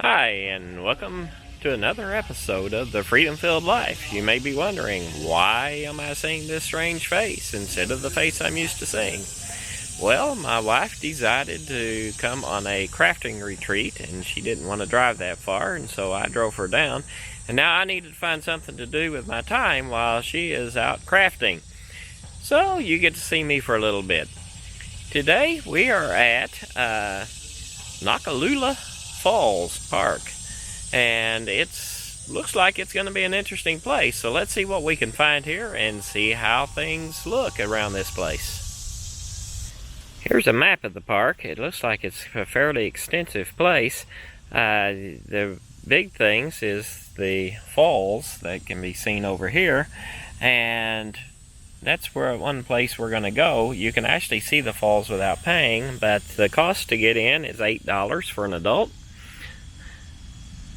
Hi, and welcome to another episode of The Freedom-Filled Life. You may be wondering, why am I seeing this strange face instead of the face I'm used to seeing? Well, my wife decided to come on a crafting retreat, and she didn't want to drive that far, and so I drove her down. And now I needed to find something to do with my time while she is out crafting. So you get to see me for a little bit. Today we are at Noccalula Falls Park, and looks like it's going to be an interesting place. So let's see what we can find here and see how things look around this place. Here's a map of the park. It looks like it's a fairly extensive place. The big things is the falls that can be seen over here, and that's one place we're going to go. You can actually see the falls without paying, but the cost to get in is $8 for an adult,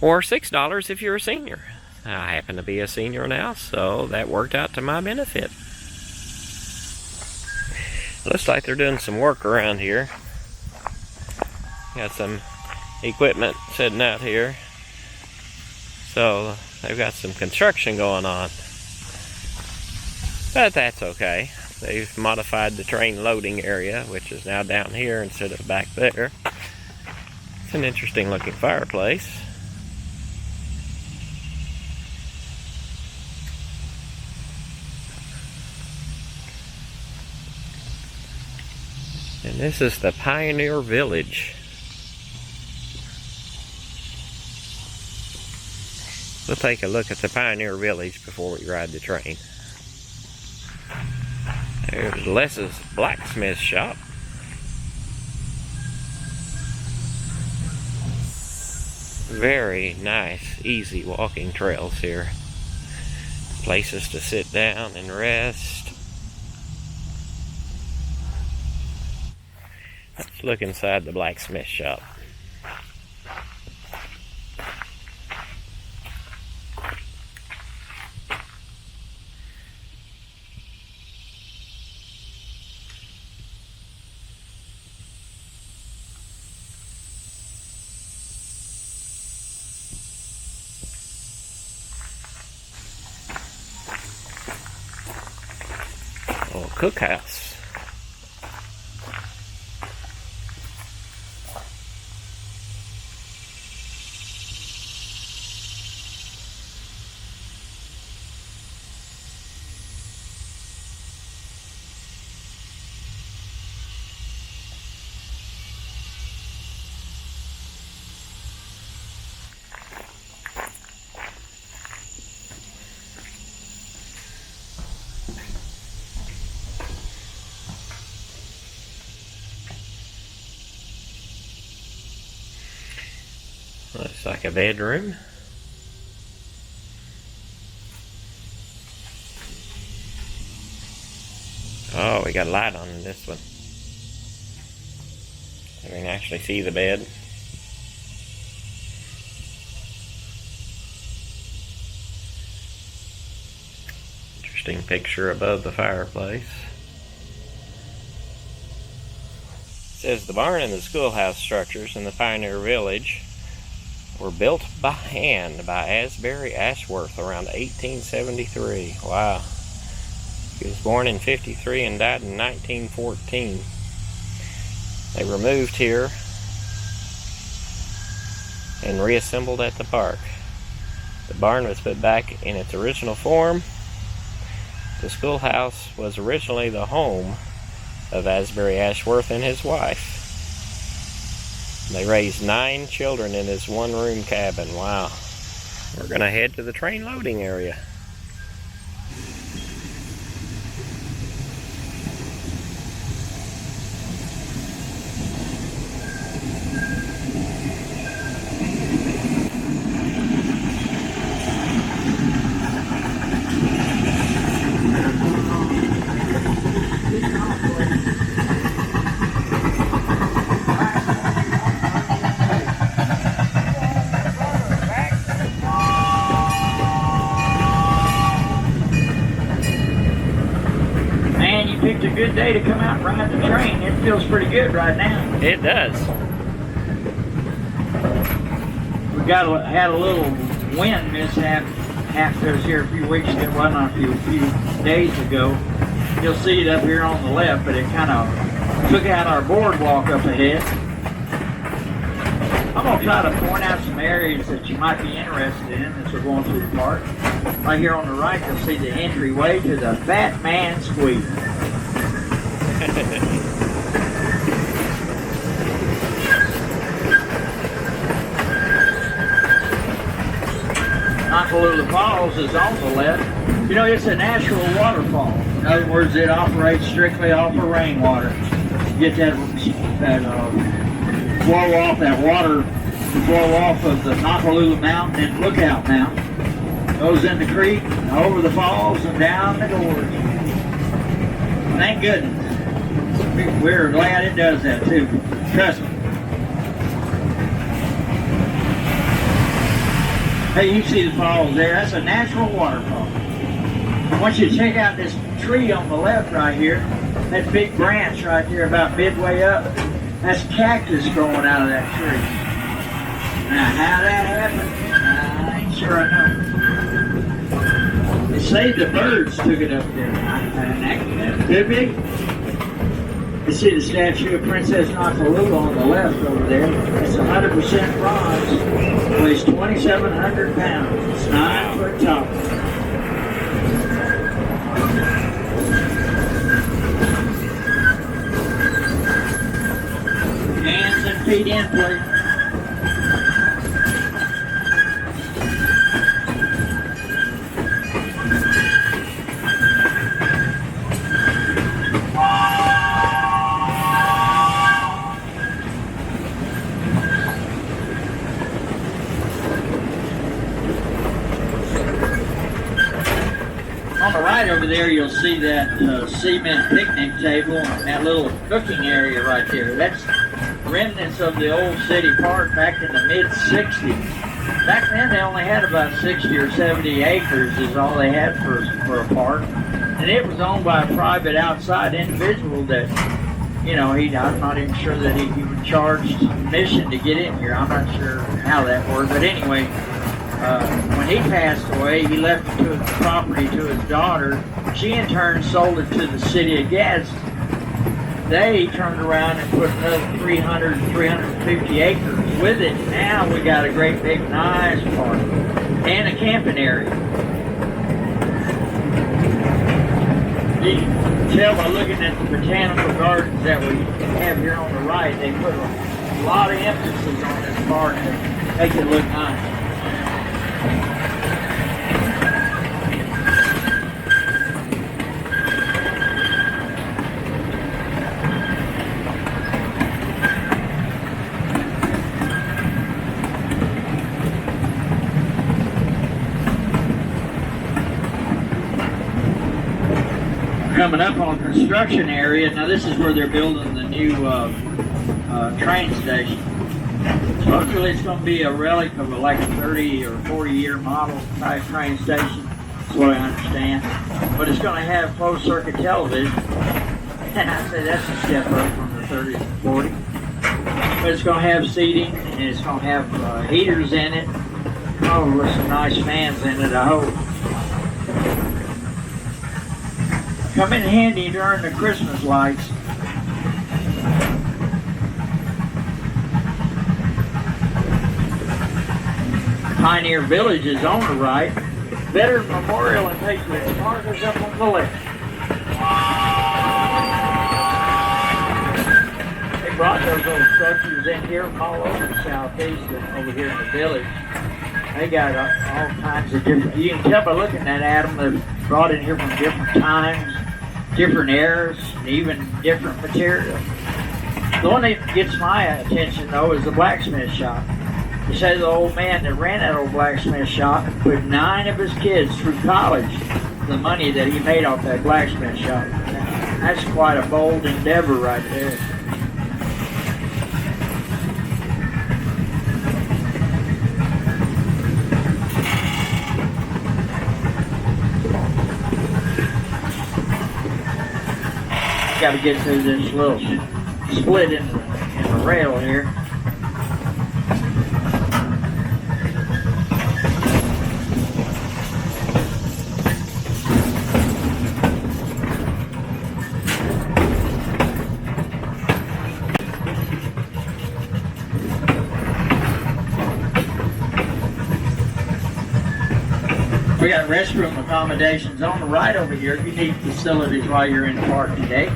or $6 if you're a senior. I happen to be a senior now, so that worked out to my benefit. Looks like they're doing some work around here. Got some equipment sitting out here, so they've got some construction going on. But that's okay. They've modified the train loading area, which is now down here instead of back there. It's an interesting looking fireplace. And this is the Pioneer Village. We'll take a look at the Pioneer Village before we ride the train. There's Les's blacksmith shop. Very nice, easy walking trails here. Places to sit down and rest. Let's look inside the blacksmith shop. Oh, cookhouse. Looks like a bedroom. Oh, we got a light on in this one. So we can actually see the bed. Interesting picture above the fireplace. It says the barn and the schoolhouse structures in the Pioneer Village were built by hand by Asbury Ashworth around 1873. Wow. He was born in 53 and died in 1914. They were moved here and reassembled at the park. The barn was put back in its original form. The schoolhouse was originally the home of Asbury Ashworth and his wife. They raised 9 children in this one-room cabin. Wow. We're going to head to the train loading area. Picked a good day to come out and ride the train. It feels pretty good right now. It does. We had a little wind mishap happened to us here a few weeks ago. Well, not a few days ago. You'll see it up here on the left, but it kind of took out our boardwalk up ahead. I'm going to try to point out some areas that you might be interested in as we're going through the park. Right here on the right, you'll see the entryway to the Fat Man Squeeze. Noccalula Falls is on the left. You know, it's a natural waterfall. In other words, it operates strictly off of rainwater. You get that flow off, that water flow off of the Noccalula Mountain and Lookout Mountain. Goes in the creek, over the falls, and down the gorge. Thank goodness. We're glad it does that too. Trust me. Hey, you see the falls there? That's a natural waterfall. I want you to check out this tree on the left right here. That big branch right there about midway up. That's cactus growing out of that tree. Now, how that happened, I ain't sure I know. They say the birds took it up there. That could be. You see the statue of Princess Noccalula on the left over there. It's 100% bronze. Weighs 2,700 pounds. It's 9 foot tall. Hands and feet in, please. On the right over there, you'll see that cement picnic table and that little cooking area right there. That's remnants of the old city park back in the mid-'60s. Back then, they only had about 60 or 70 acres is all they had for a park. And it was owned by a private outside individual that, you know, I'm not even sure that he would charge admission to get in here. I'm not sure how that worked. But anyway, when he passed away, he left the property to his daughter. She in turn sold it to the city of Gadsden. They turned around and put another 300, 350 acres with it. Now we got a great big nice park and a camping area. You can tell by looking at the botanical gardens that we have here on the right, they put a lot of emphasis on this park to make it look nice. Coming up on construction area, now this is where they're building the new train station. Supposedly it's going to be a relic of like a 30 or 40 year model type train station, that's what I understand. But it's going to have closed circuit television, and I say that's a step up from the 30s and 40s. But it's going to have seating, and it's going to have heaters in it, oh, with some nice fans in it, I hope. Come in handy during the Christmas lights. Pioneer Village is on the right. Veteran Memorial and Patriots Park is up on the left. They brought those old structures in here from all over the southeast and over here in the village. They got all kinds of different, you can tell by looking at them, they're brought in here from different times, different eras, and even different materials. The one that gets my attention, though, is the blacksmith shop. They say the old man that ran that old blacksmith shop put 9 of his kids through college, the money that he made off that blacksmith shop. That's quite a bold endeavor right there. Got to get through this little split in the rail here. We got restroom accommodations on the right over here. If you need facilities while you're in the park today.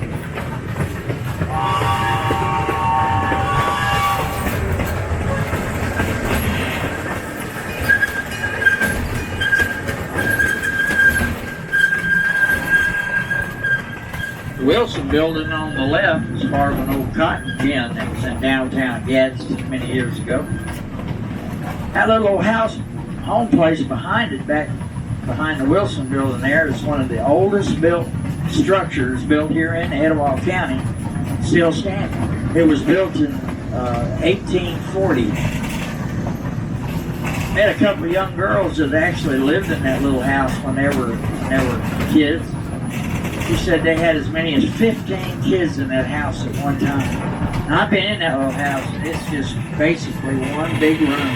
The Wilson building on the left is part of an old cotton gin that was in downtown Gadsden many years ago. That little old house, home place behind it, back behind the Wilson building there, is one of the oldest built structures built here in Etowah County, still standing. It was built in 1840. Met a couple of young girls that actually lived in that little house when they were kids. She said they had as many as 15 kids in that house at one time. And I've been in that little house, and it's just basically one big room.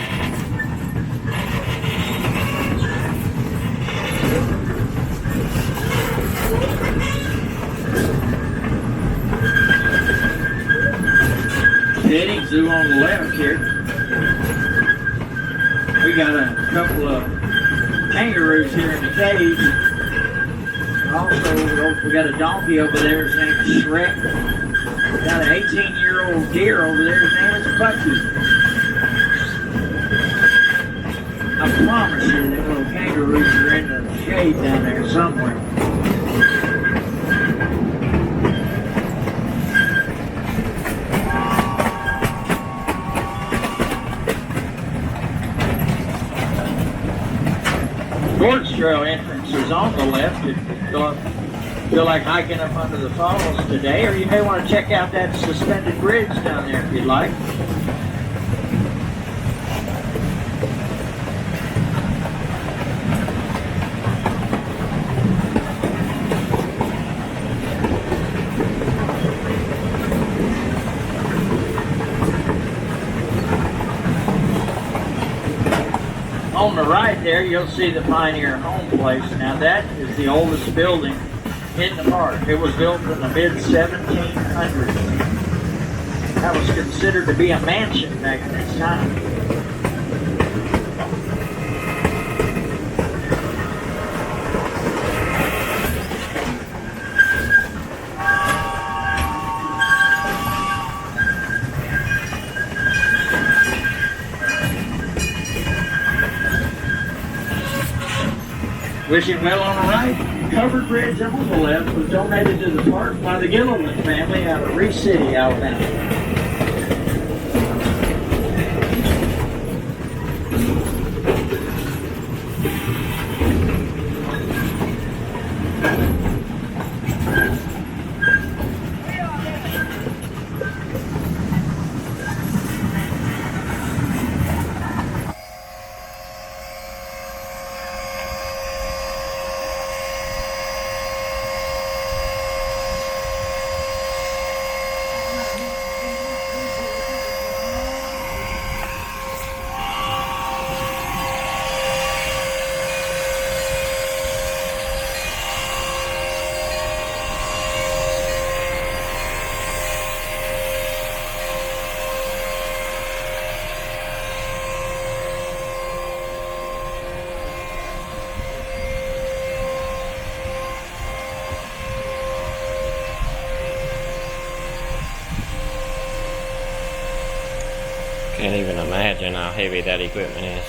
Petting zoo on the left here. We got a couple of kangaroos here in the cage. Also, we got a donkey over there. His name is Shrek. We got an 18-year-old deer over there. His name is Bucky. I promise you that little kangaroos are in the shade down there somewhere. Gorge Trail entrance is on the left if you feel like hiking up under the falls today, or you may want to check out that suspended bridge down there if you'd like. On the right there, you'll see the Pioneer Home Place. Now that is the oldest building in the park. It was built in the mid-1700s. That was considered to be a mansion back in its time. Wishing well on the right, covered bridge on the left was donated to the park by the Gilliland family out of Reese City, Alabama. Can't even imagine how heavy that equipment is.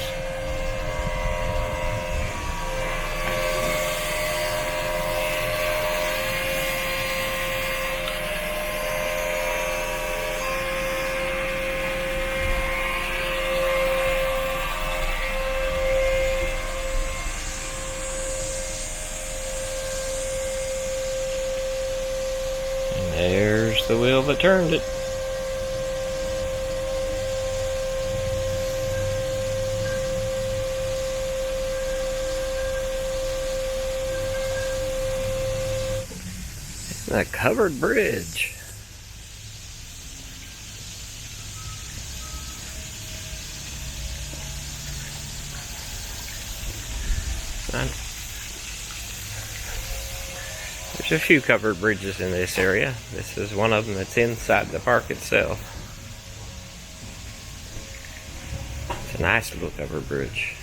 And there's the wheel that turned it. A covered bridge. There's a few covered bridges in this area. This is one of them that's inside the park itself. It's a nice little covered bridge.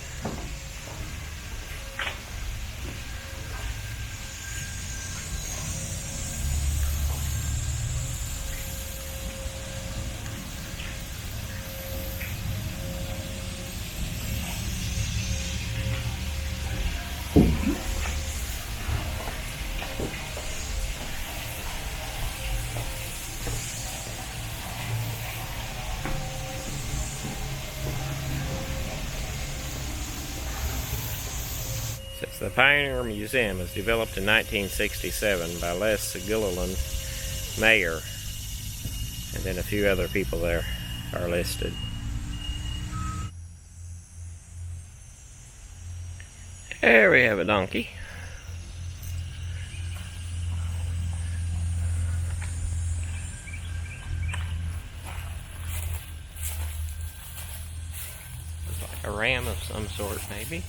Says the Pioneer Museum was developed in 1967 by Les Gilliland, mayor, and then a few other people there are listed. There we have a donkey. Looks like a ram of some sort, maybe.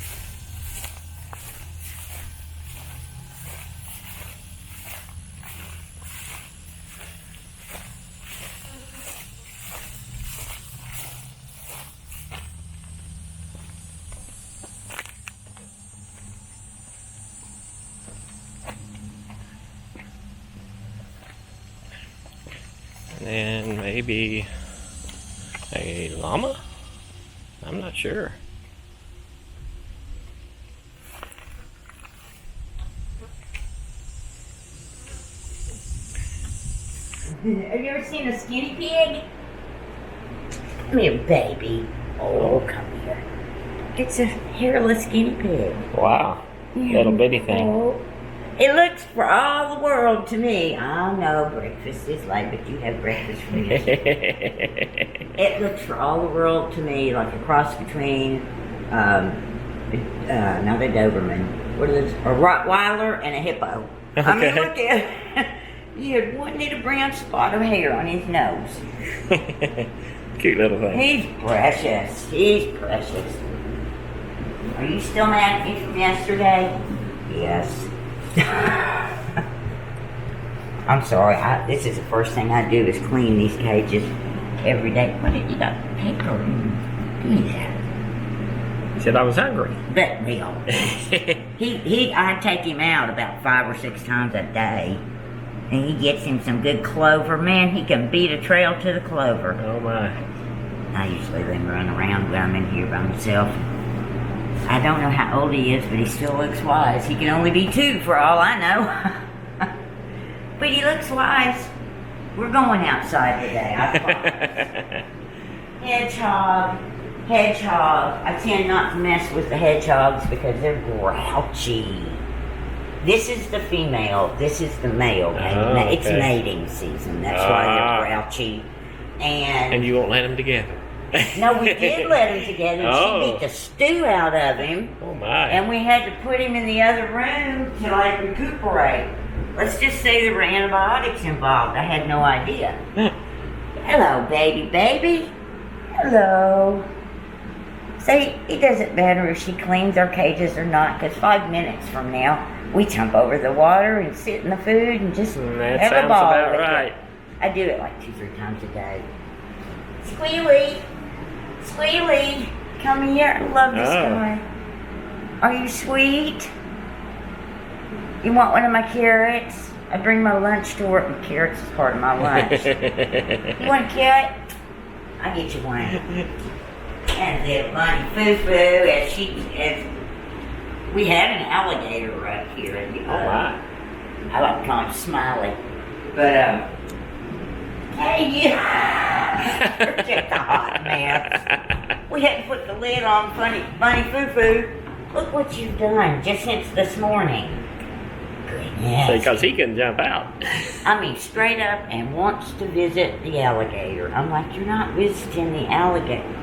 And maybe a llama? I'm not sure. Have you ever seen a skinny pig? Come here, baby. Oh, come here. It's a hairless guinea pig. Wow. Little bitty thing. Oh. It looks for all the world to me. I know breakfast is late, but you have breakfast for me. It looks for all the world to me like a cross between, not a Doberman, what is this? A Rottweiler and a hippo. Okay. I mean, look at he had one little brown spot of hair on his nose. Cute little thing. He's precious. He's precious. Are you still mad at me from yesterday? Yes. I'm sorry. This is the first thing I do is clean these cages every day. What did you got? Paper. Give me that. He said I was hungry. But Bill, I take him out about 5 or 6 times a day, and he gets him some good clover. Man, he can beat a trail to the clover. Oh my. I usually let him run around when I'm in here by myself. I don't know how old he is, but he still looks wise. He can only be 2 for all I know. But he looks wise. We're going outside today, I promise. Hedgehog. I tend not to mess with the hedgehogs because they're grouchy. This is the female. This is the male. Oh, it's okay. mating season. That's why they're grouchy. And you won't let them together. No, we did let him together. Oh. She beat the stew out of him. Oh my. And we had to put him in the other room to like recuperate. Let's just say there were antibiotics involved. I had no idea. Hello, baby. Hello. See, it doesn't matter if she cleans our cages or not, because 5 minutes from now, we jump over the water and sit in the food and just That have sounds a ball about with right. it. I do it like 2 or 3 times a day. Squealy, come here. I love this guy. Are you sweet? You want one of my carrots? I bring my lunch to work, and carrots is part of my lunch. You want a carrot? I'll get you one. And little bunny foo-foo, as we had an alligator right here. Oh my. I like to call him Smiley. But, hey, you. You're just a hot mess. We had to put the lid on Bunny Foo-Foo. Look what you've done just since this morning. Goodness. Because he can jump out. I mean, straight up and wants to visit the alligator. I'm like, you're not visiting the alligator.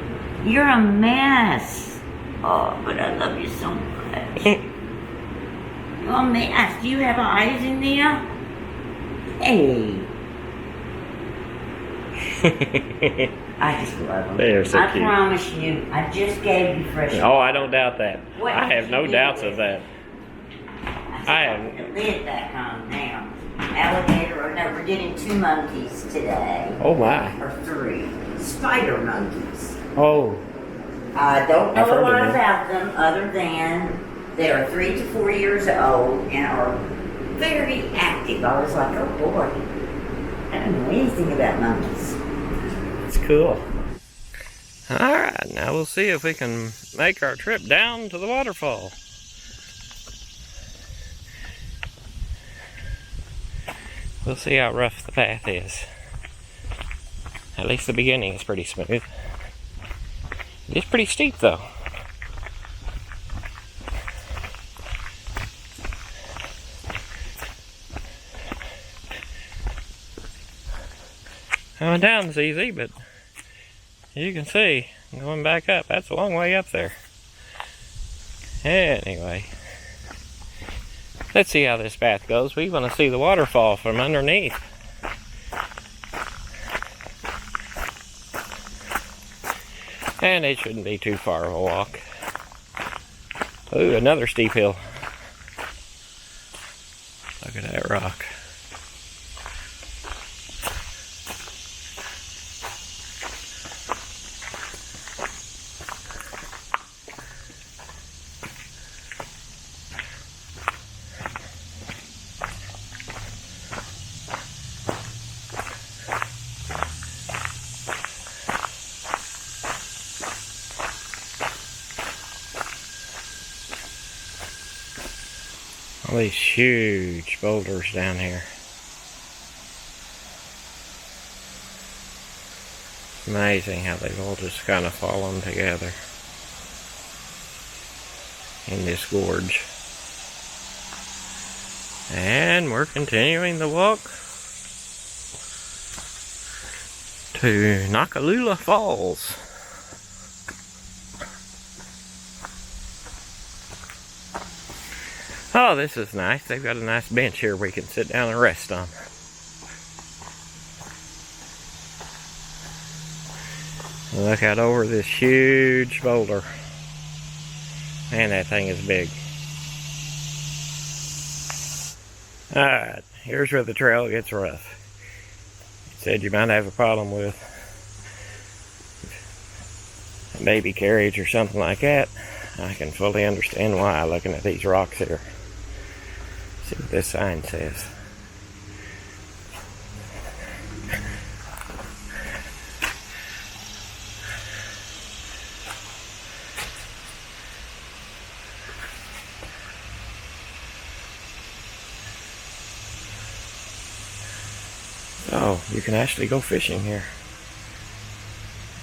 You're a mess. Oh, but I love you so much. You're a mess. Do you have eyes in there? Hey. I just love them. They are so cute. I promise you, I just gave you fresh. Oh, I don't doubt that. What I have no did you doubts do of that. I I have the lid back on now. Alligator, or no, we're getting 2 monkeys today. Oh my. Or 3. Spider monkeys. Oh. I don't know I've heard a lot of them. about them other than they are 3 to 4 years old and are very active. I was like, oh boy, I don't know anything about monkeys. It's cool. Alright, now we'll see if we can make our trip down to the waterfall. We'll see how rough the path is. At least the beginning is pretty smooth. It's pretty steep though. Going down is easy, but you can see, going back up, that's a long way up there. Anyway, let's see how this path goes. We want to see the waterfall from underneath. And it shouldn't be too far of a walk. Ooh, another steep hill. Look at that rock. All these huge boulders down here. Amazing how they've all just kind of fallen together in this gorge. And we're continuing the walk to Noccalula Falls. Oh, this is nice. They've got a nice bench here we can sit down and rest on. Look out over this huge boulder. Man, that thing is big. Alright, here's where the trail gets rough. It said you might have a problem with a baby carriage or something like that. I can fully understand why looking at these rocks here. See what this sign says. So, you can actually go fishing here.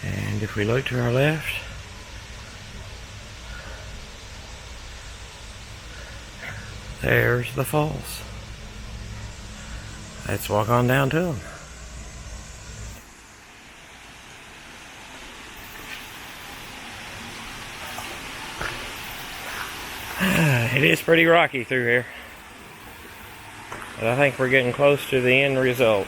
And if we look to our left, there's the falls. Let's walk on down to them. It is pretty rocky through here, but I think we're getting close to the end result.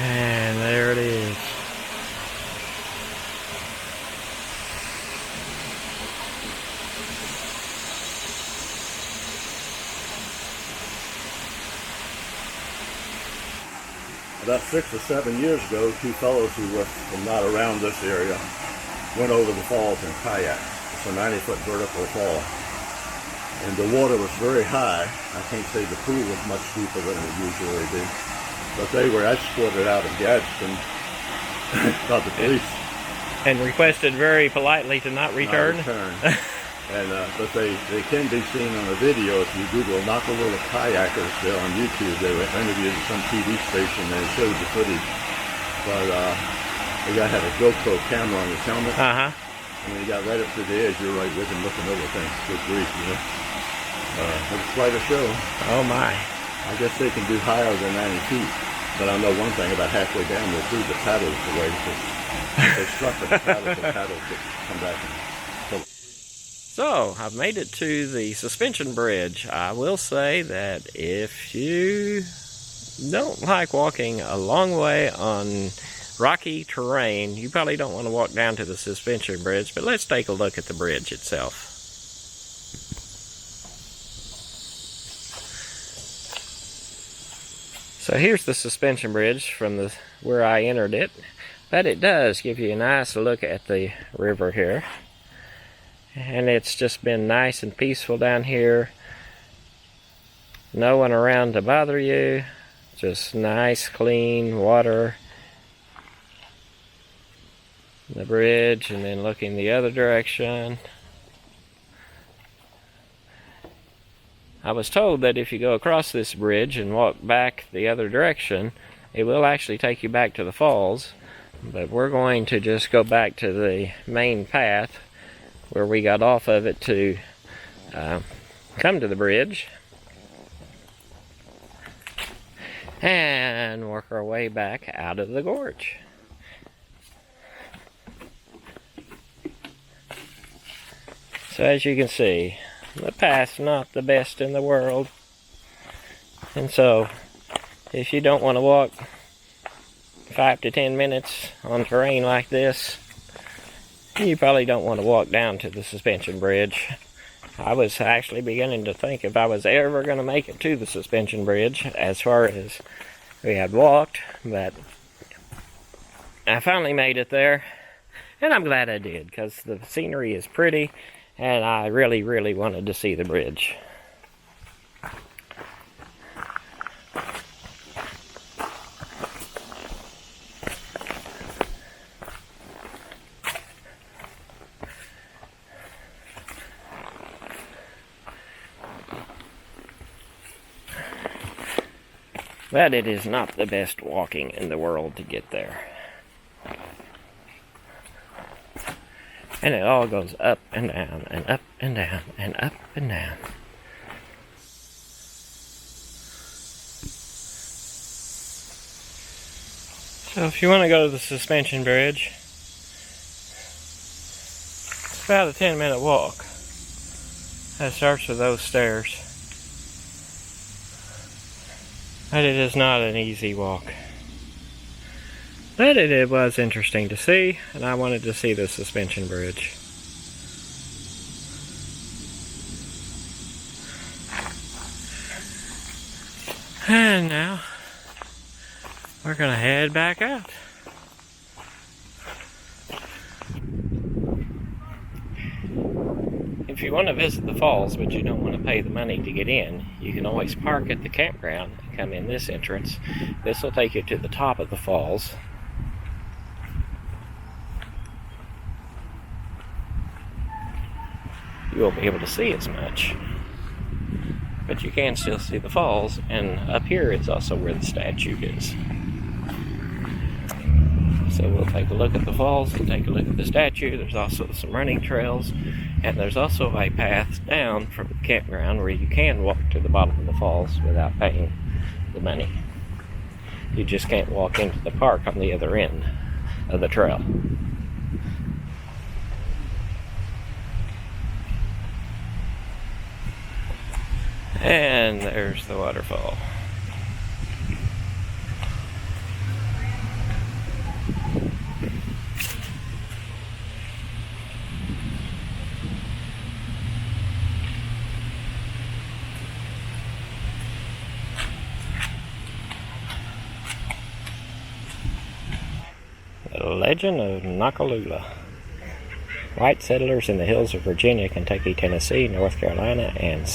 And there it is. About 6 or 7 years ago, two fellows who were from not around this area went over the falls in kayak. It's a 90-foot vertical fall. And the water was very high. I can't say the pool was much deeper than it usually be. But they were escorted out of Gadsden by the police. And requested very politely to not return. But they can be seen on a video if you Google Noccalula kayakers there on YouTube. They were interviewed at some TV station and it showed the footage. But the guy had a GoPro camera on his helmet. And when he got right up to the edge, you're right with him looking over things. Good grief, you know. It was quite a show. Oh my. I guess they can do higher than 90 feet. But I know one thing, about halfway down, they threw the paddles away. They struck the paddles would come back. So, I've made it to the suspension bridge. I will say that if you don't like walking a long way on rocky terrain, you probably don't want to walk down to the suspension bridge, but let's take a look at the bridge itself. So here's the suspension bridge from where I entered it, but it does give you a nice look at the river here. And it's just been nice and peaceful down here. No one around to bother you. Just nice, clean water. The bridge, and then looking the other direction. I was told that if you go across this bridge and walk back the other direction, it will actually take you back to the falls. But we're going to just go back to the main path where we got off of it to come to the bridge and work our way back out of the gorge. So as you can see, the path's not the best in the world, and so if you don't want to walk 5 to 10 minutes on terrain like this, you probably don't want to walk down to the suspension bridge. I was actually beginning to think if I was ever going to make it to the suspension bridge as far as we had walked, but I finally made it there, and I'm glad I did because the scenery is pretty, and I really, really wanted to see the bridge. But it is not the best walking in the world to get there. And it all goes up and down and up and down and up and down. So if you want to go to the suspension bridge, it's about a 10-minute walk. That starts with those stairs. But it is not an easy walk. But it was interesting to see, and I wanted to see the suspension bridge. And now, we're going to head back out. If you want to visit the falls, but you don't want to pay the money to get in, you can always park at the campground and come in this entrance. This will take you to the top of the falls. You won't be able to see as much, but you can still see the falls, and up here it's also where the statue is. So we'll take a look at the falls and take a look at the statue. There's also some running trails, and there's also a path down from the campground where you can walk to the bottom of the falls without paying the money. You just can't walk into the park on the other end of the trail. And there's the waterfall. The legend of Noccalula. White settlers in the hills of Virginia, Kentucky, Tennessee, North Carolina, and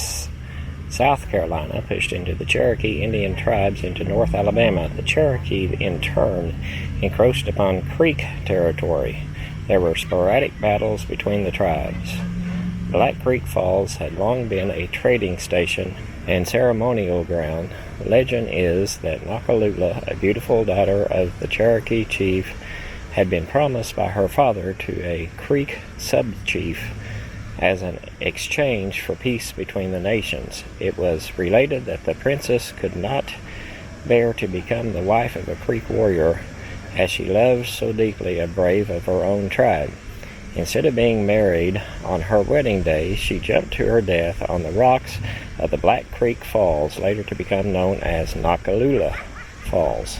South Carolina pushed into the Cherokee Indian tribes into North Alabama. The Cherokee, in turn, encroached upon Creek territory. There were sporadic battles between the tribes. Black Creek Falls had long been a trading station and ceremonial ground. Legend is that Noccalula, a beautiful daughter of the Cherokee chief, had been promised by her father to a Creek sub-chief as an exchange for peace between the nations. It was related that the princess could not bear to become the wife of a Creek warrior, as she loved so deeply a brave of her own tribe. Instead of being married on her wedding day, she jumped to her death on the rocks of the Black Creek Falls, later to become known as Noccalula Falls.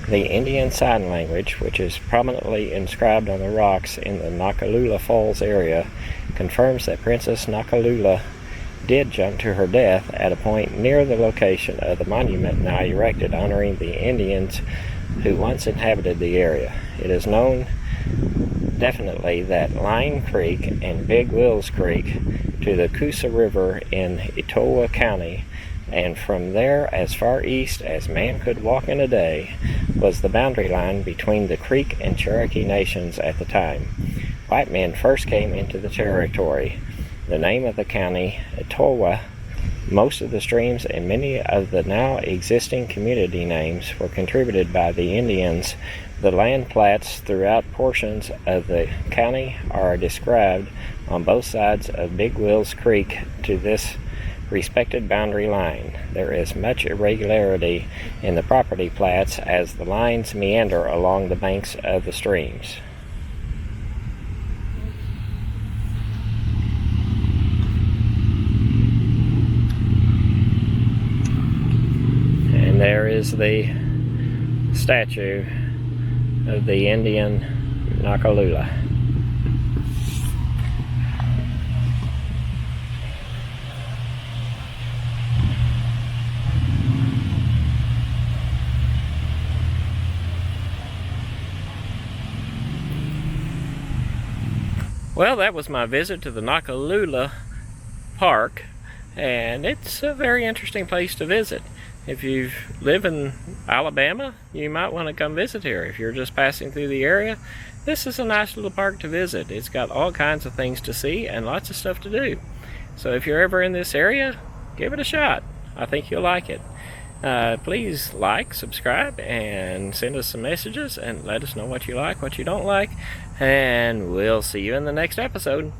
The Indian Sign Language, which is prominently inscribed on the rocks in the Noccalula Falls area, confirms that Princess Noccalula did jump to her death at a point near the location of the monument now erected honoring the Indians who once inhabited the area. It is known definitely that Line Creek and Big Wills Creek to the Coosa River in Etowah County, and from there as far east as man could walk in a day, was the boundary line between the Creek and Cherokee nations at the time. White men first came into the territory. The name of the county, Etowah, most of the streams and many of the now existing community names were contributed by the Indians. The land plats throughout portions of the county are described on both sides of Big Wills Creek to this respected boundary line. There is much irregularity in the property plats as the lines meander along the banks of the streams. And there is the statue of the Indian Noccalula. Well, that was my visit to the Noccalula Park, and it's a very interesting place to visit. If you live in Alabama, you might want to come visit here. If you're just passing through the area, this is a nice little park to visit. It's got all kinds of things to see and lots of stuff to do. So if you're ever in this area, give it a shot. I think you'll like it. Please like, subscribe, and send us some messages and let us know what you like, what you don't like, and we'll see you in the next episode.